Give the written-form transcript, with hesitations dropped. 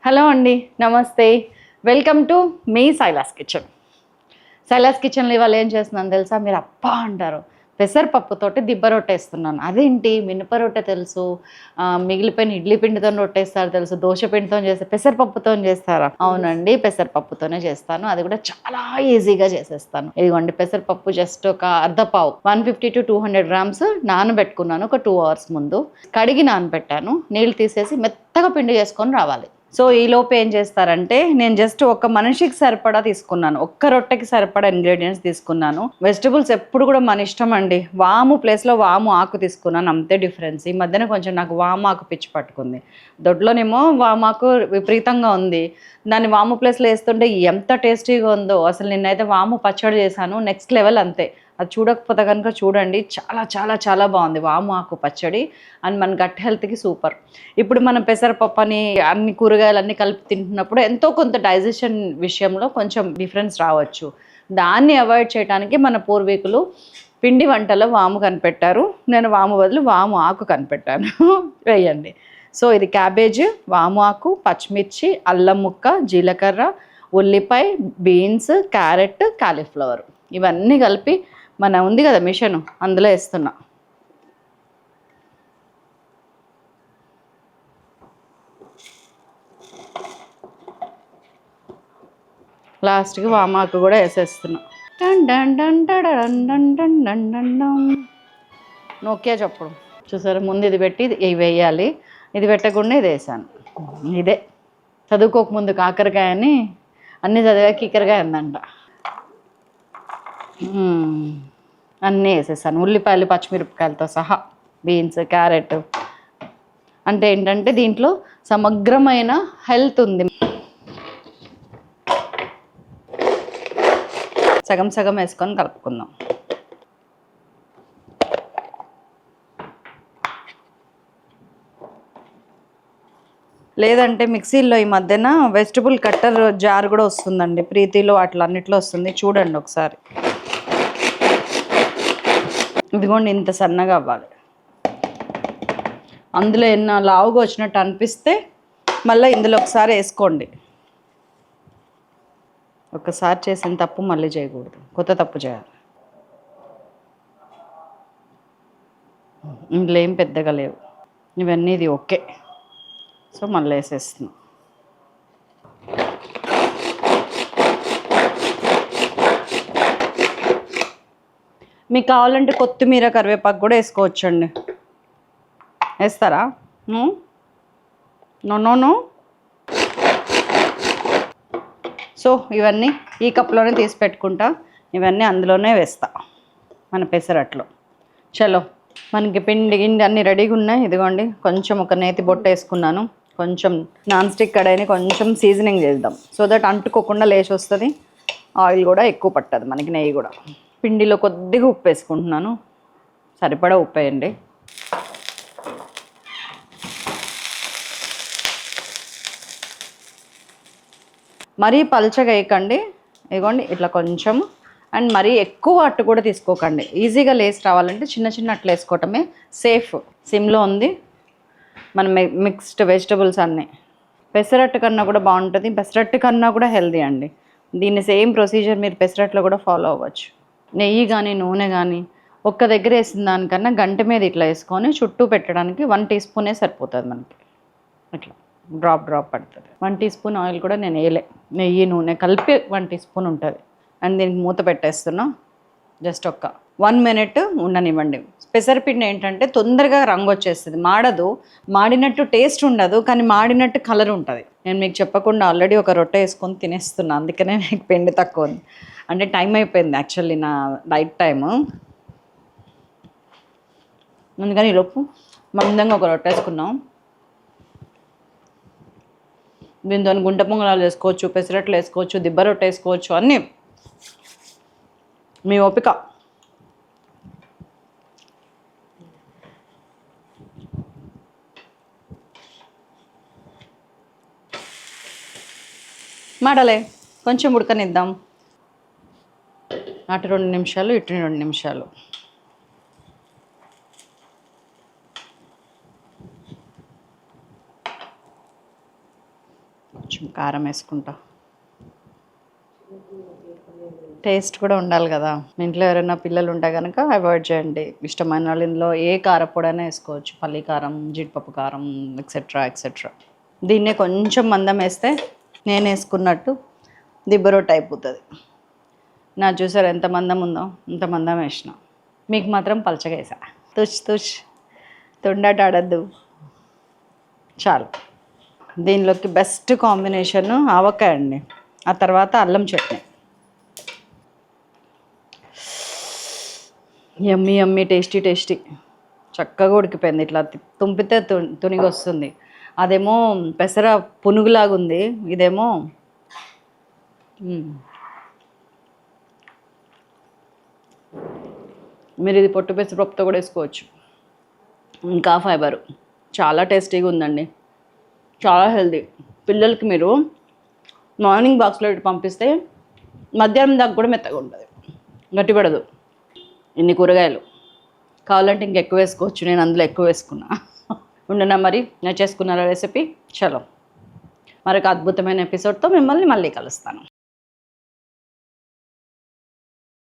Hello అండి, నమస్తే. Welcome to me Silas kitchen. Silas కిచెన్లో ఇవాళ ఏం చేస్తున్నాను తెలుసా? మీరు అబ్బా అంటారు. పెసరపప్పుతోటి దిబ్బ రొట్టె వేస్తున్నాను. అదేంటి మినప రొట్టె తెలుసు, మిగిలిపోయిన ఇడ్లీ పిండితో రొట్టేస్తారు తెలుసు, దోశ పిండితో చేస్తారు, పెసరపప్పుతో చేస్తారా? అవునండి, పెసరపప్పుతోనే చేస్తాను. అది కూడా చాలా ఈజీగా చేసేస్తాను. ఇదిగోండి పెసరపప్పు జస్ట్ ఒక అర్ధ పావు 150 to 200 grams నానబెట్టుకున్నాను ఒక 2 hours ముందు. కడిగి నానబెట్టాను, నీళ్ళు తీసేసి మెత్తగా పిండి చేసుకొని రావాలి. సో ఈలోపు ఏం చేస్తారంటే, నేను జస్ట్ ఒక మనిషికి సరిపడా తీసుకున్నాను, ఒక్క రొట్టెకి సరిపడా ఇంగ్రీడియంట్స్ తీసుకున్నాను. వెజిటబుల్స్ ఎప్పుడు కూడా మన ఇష్టం అండి. వాము ప్లేస్లో వాము ఆకు తీసుకున్నాను, అంతే డిఫరెన్స్. ఈ మధ్యన కొంచెం నాకు వాము ఆకు పిచ్చి పట్టుకుంది. దొడ్లోనేమో వామాకు విపరీతంగా ఉంది, దాన్ని వాము ప్లేస్లో వేస్తుంటే ఎంత టేస్టీగా ఉందో అసలు. నిన్నైతే వాము పచ్చడి చేశాను, నెక్స్ట్ లెవెల్. అంతే, అది చూడకపోతే కనుక చూడండి, చాలా చాలా చాలా బాగుంది వాము ఆకు పచ్చడి. అండ్ మన గట్ హెల్త్కి సూపర్. ఇప్పుడు మనం పెసరపప్పు అని అన్ని కూరగాయలన్నీ కలిపి తింటున్నప్పుడు ఎంతో కొంత డైజెషన్ విషయంలో కొంచెం డిఫరెన్స్ రావచ్చు. దాన్ని అవాయిడ్ చేయడానికి మన పూర్వీకులు పిండి వంటలో వాము కనిపెట్టారు. నేను వాము బదులు వాము ఆకు కనిపెట్టాను. వేయండి. సో ఇది క్యాబేజ్, వాము ఆకు, పచ్చిమిర్చి, అల్లం ముక్క, జీలకర్ర, ఉల్లిపాయ, బీన్స్, క్యారెట్, కాలీఫ్లవర్, ఇవన్నీ కలిపి మన ఉంది కదా మిషన్, అందులో వేస్తున్నా. లాస్ట్కి వామాకు కూడా వేసేస్తున్నా. నోకియా చెప్పడం చూసారా? ముందు ఇది పెట్టి ఇవి వేయాలి, ఇది పెట్టకుండా ఇది వేసాను. ఇదే చదువుకోకముందు కాకరకాయ అని, అన్నీ చదివాక కీకరకాయ అందంట. అన్నీ వేసేసాను, ఉల్లిపాయలు పచ్చిమిరపకాయలతో సహా, బీన్స్, క్యారెట్. అంటే ఏంటంటే దీంట్లో సమగ్రమైన హెల్త్ ఉంది. సగం సగం వేసుకొని కలుపుకుందాం. లేదంటే మిక్సీలో ఈ మధ్యన వెజిటబుల్ కట్టర్ జార్ కూడా వస్తుందండి, ప్రీతిలో అట్లా అన్నిట్లో వస్తుంది, చూడండి ఒకసారి. ఇదిగోండి, ఇంత సన్నగా అవ్వాలి. అందులో ఎన్న లావుగా వచ్చినట్టు అనిపిస్తే మళ్ళీ ఇందులో ఒకసారి వేసుకోండి. ఒకసారి చేసిన తప్పు మళ్ళీ చేయకూడదు, కొత్త తప్పు చేయాలి. ఇందులో ఏం పెద్దగా లేవు, ఇవన్నీ ఇది ఓకే. సో మళ్ళీ వేసేస్తున్నాం. మీకు కావాలంటే కొత్తిమీర, కరివేపాకు కూడా వేసుకోవచ్చండి. వేస్తారా? No no no. సో ఇవన్నీ ఈ కప్లోనే తీసి పెట్టుకుంటా, ఇవన్నీ అందులోనే వేస్తా మన పెసరట్లో. చలో, మనకి పిండి గిండి అన్నీ రెడీగా ఉన్నాయి. ఇదిగోండి, కొంచెం ఒక నేతి బొట్ట వేసుకున్నాను, కొంచెం నాన్ స్టిక్ కడాయిని కొంచెం సీజనింగ్ చేద్దాం, సో దట్ అంటుకోకుండా లేచి వస్తుంది. ఆయిల్ కూడా ఎక్కువ పట్టదు మనకి, నెయ్యి కూడా. పిండిలో కొద్దిగా ఉప్పు వేసుకుంటున్నాను, సరిపడా ఉప్పు వేయండి. మరీ పల్చగా వేయకండి, ఇదిగోండి ఇట్లా కొంచెం. అండ్ మరీ ఎక్కువ అట్టు కూడా తీసుకోకండి. ఈజీగా లేసి రావాలంటే చిన్న చిన్న అట్లు వేసుకోవటమే సేఫ్. సిమ్లో ఉంది మన మిక్స్డ్ వెజిటబుల్స్ అన్నీ. పెసరట్టు కన్నా కూడా బాగుంటుంది, పెసరట్టు కన్నా కూడా హెల్దీ అండి. దీన్ని సేమ్ ప్రొసీజర్ మీరు పెసరట్లో కూడా ఫాలో అవ్వచ్చు. నెయ్యి కానీ నూనె కానీ ఒక్క దగ్గర వేసిన దానికన్నా గంట మీద ఇట్లా వేసుకొని చుట్టూ పెట్టడానికి 1 teaspoon సరిపోతుంది మనకి. ఇట్లా డ్రాప్ డ్రాప్ పడుతుంది. 1 teaspoon ఆయిల్ కూడా నేను వేయలే, నెయ్యి నూనె కలిపి 1 teaspoon ఉంటుంది. అండ్ దీనికి మూత పెట్టేస్తున్నా. జస్ట్ ఒక 1 minute ఉండనివ్వండి. పెసరపిండి ఏంటంటే తొందరగా రంగు వచ్చేస్తుంది, మాడదు. మాడినట్టు టేస్ట్ ఉండదు, కానీ మాడినట్టు కలర్ ఉంటుంది. నేను మీకు చెప్పకుండా ఆల్రెడీ ఒక రొట్టె వేసుకొని తినేస్తున్నా, అందుకనే మీకు పిండి తక్కువ ఉంది. అంటే టైం అయిపోయింది యాక్చువల్లీ, నా నైట్ టైము. అందుకని ఈలోపు మందంగా ఒక రొట్టె వేసుకున్నాం. దీంతో గుంట పొంగనాలు వేసుకోవచ్చు, పెసరట్లు వేసుకోవచ్చు, దిబ్బ రొట్టె వేసుకోవచ్చు, అన్నీ మీ ఓపిక. మాడలే, కొంచెం ఉడకనిద్దాం. అటు 2 నిమిషాలు, ఇటు 2 నిమిషాలు. కొంచెం కారం వేసుకుంటా. టేస్ట్ కూడా ఉండాలి కదా. మీ ఇంట్లో ఎవరైనా పిల్లలు ఉంటే కనుక అవాయిడ్ చేయండి. ఇష్టమైన వాళ్ళు ఇందులో ఏ కారపొడైనా వేసుకోవచ్చు, పల్లి కారం, జీడిపప్పు కారం, ఎక్సెట్రా ఎక్సెట్రా. దీన్నే కొంచెం మందం వేస్తే నేను వేసుకున్నట్టు దిబ్బ రొట్టె అయిపోతుంది. నా చూసారు ఎంత మందం ఉందో, ఇంత మందం వేసిన. మీకు మాత్రం పలచగా వేసా. తుష్ తుష్ తొండాట ఆడద్దు. చాలు. దీనిలోకి బెస్ట్ కాంబినేషన్ ఆవకాయ అండి, ఆ తర్వాత అల్లం చట్నీ. యమ్మీ యమ్మీ, టేస్టీ టేస్టీ. చక్కగా ఉడికిపోయింది. ఇట్లా తుంపితే తునిగి వస్తుంది. అదేమో పెసర పునుగులాగా ఉంది, ఇదేమో మీరు ఇది పొట్టు పెసరపప్పుతో కూడా వేసుకోవచ్చు, ఇంకా ఫైబరు. చాలా టేస్టీగా ఉందండి, చాలా హెల్దీ. పిల్లలకి మీరు మార్నింగ్ బాక్స్లో ఇటు పంపిస్తే మధ్యాహ్నం దాకా కూడా మెత్తగా ఉంటుంది, గట్టిపడదు. ఇన్ని కూరగాయలు కావాలంటే ఇంకెక్కువ వేసుకోవచ్చు, నేను అందులో ఎక్కువ వేసుకున్నా. ఉండనా మరి, నేను చేసుకున్న రెసిపీ. చలో, మరొక అద్భుతమైన ఎపిసోడ్తో మిమ్మల్ని మళ్ళీ కలుస్తాను.